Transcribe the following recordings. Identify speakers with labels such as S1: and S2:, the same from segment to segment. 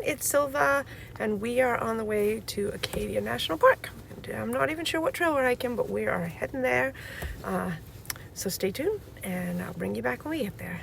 S1: it's Silva, and we are on the way to Acadia National Park. And I'm not even sure what trail we're hiking, but we are heading there. So stay tuned, and I'll bring you back when we get there.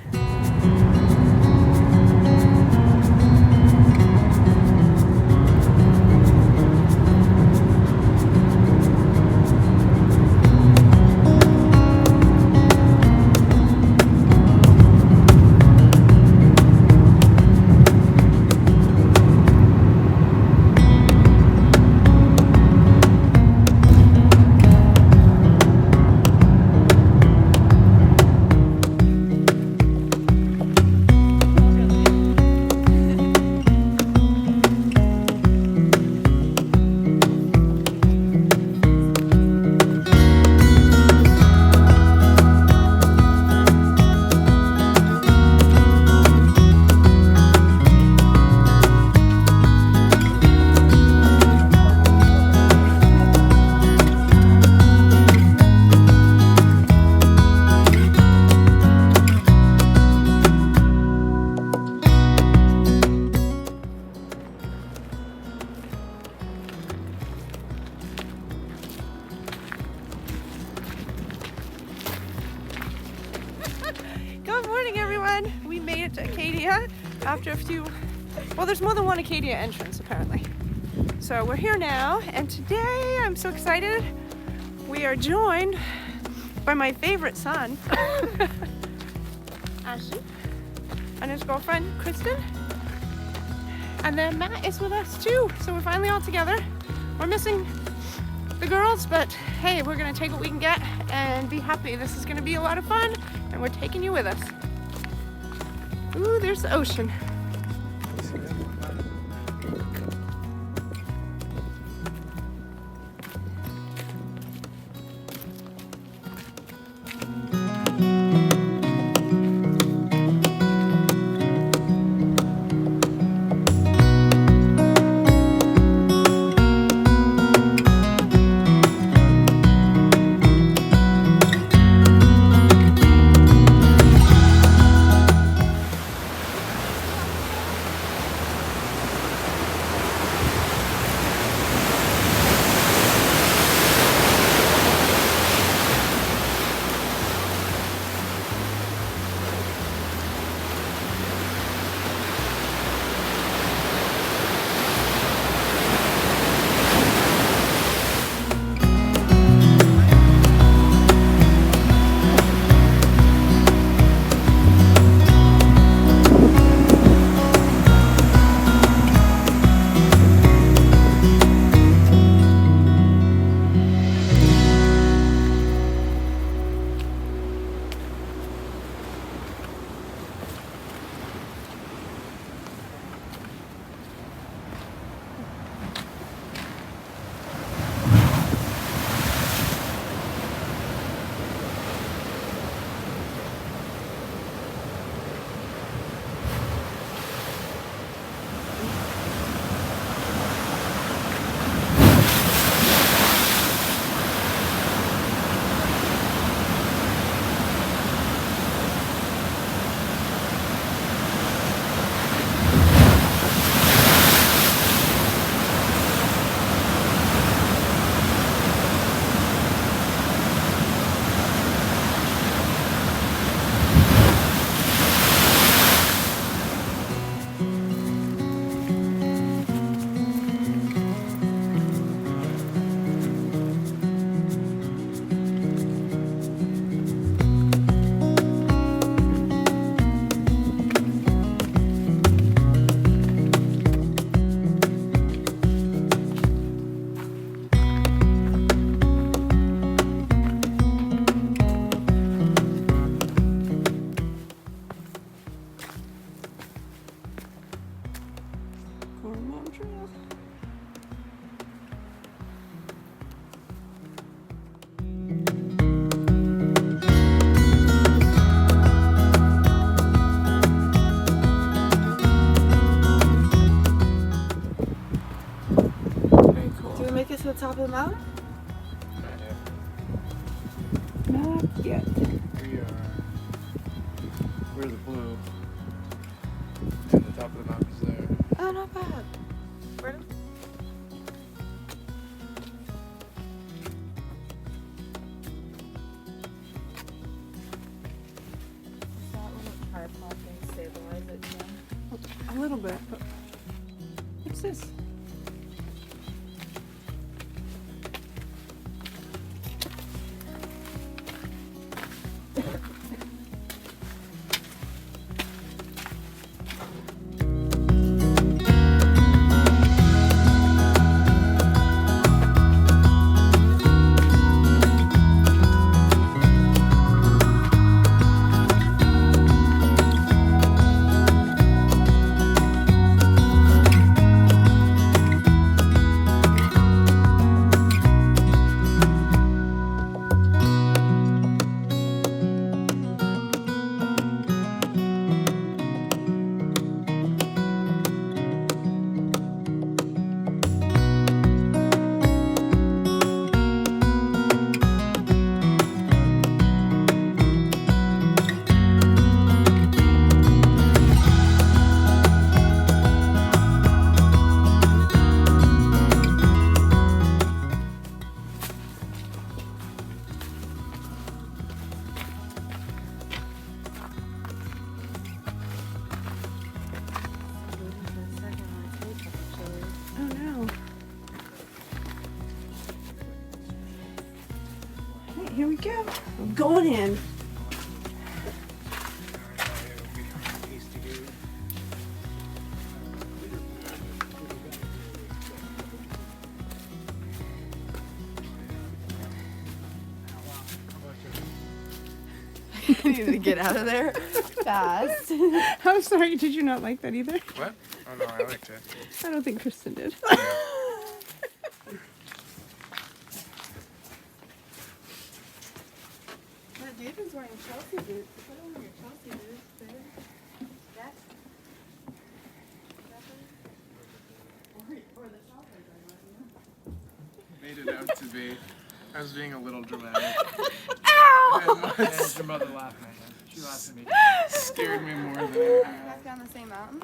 S1: Good morning, everyone. We made it to Acadia after a few, well, there's more than one Acadia entrance apparently. So we're here now, and today I'm so excited. We are joined by my favorite son, Ashley, and his girlfriend, Kristen. And then Matt is with us too. So we're finally all together. We're missing the girls, but hey, we're gonna take what we can get and be happy. This is gonna be a lot of fun, and we're taking you with us. Ooh, there's the ocean. Gorham Mountain Trail. Very cool.
S2: Do we make it to the top of the mountain?
S1: Not yet.
S3: We're the blue. And the top of the mountain is there.
S2: Oh, not bad.
S1: bit. But what's this? Here we go. I'm going in.
S2: I need to get out of there fast.
S1: I'm sorry, did you not like that either?
S3: What? Oh no, I liked it.
S1: I don't think Kristen did.
S2: David's wearing Chelsea boots. Put on your Chelsea boots, babe. That's... Or the shoppers, I
S3: Made it out to be. I was being a little dramatic.
S1: Ow!
S3: And your mother laughed at me. She laughed at me. Scared me more than anything.
S2: Back down the same mountain?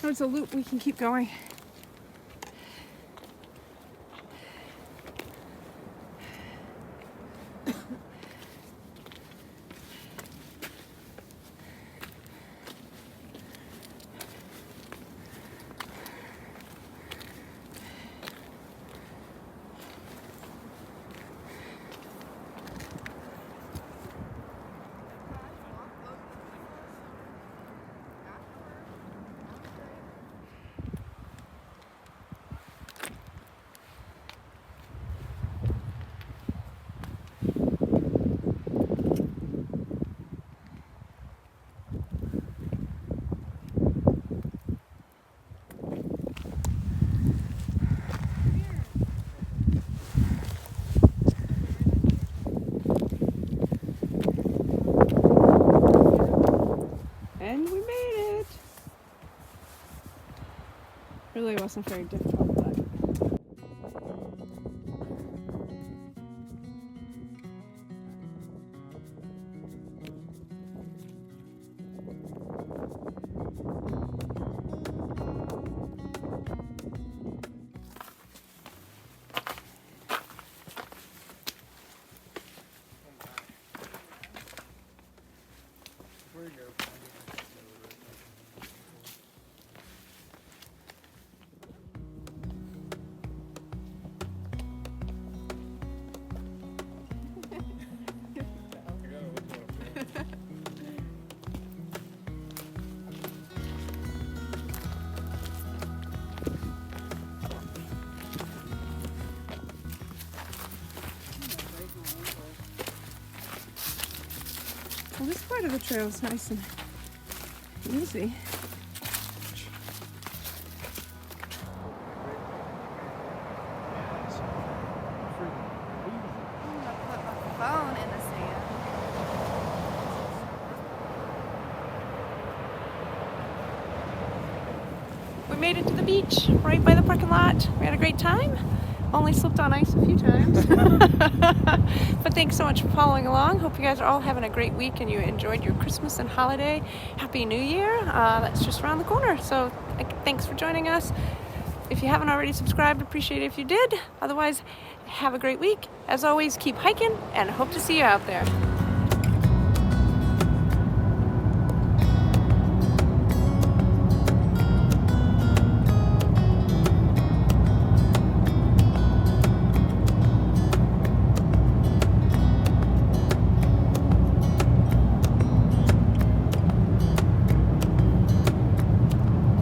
S1: No, it's a loop. We can keep going. Really wasn't very difficult, but well, this part of the trail is nice and easy.
S2: Phone in the sand.
S1: We made it to the beach right by the parking lot. We had a great time. Only slipped on ice a few times. But thanks so much for following along. Hope you guys are all having a great week and you enjoyed your Christmas and holiday. Happy New Year. That's just around the corner. So thanks for joining us. If you haven't already subscribed, appreciate it if you did. Otherwise, have a great week. As always, keep hiking and hope to see you out there.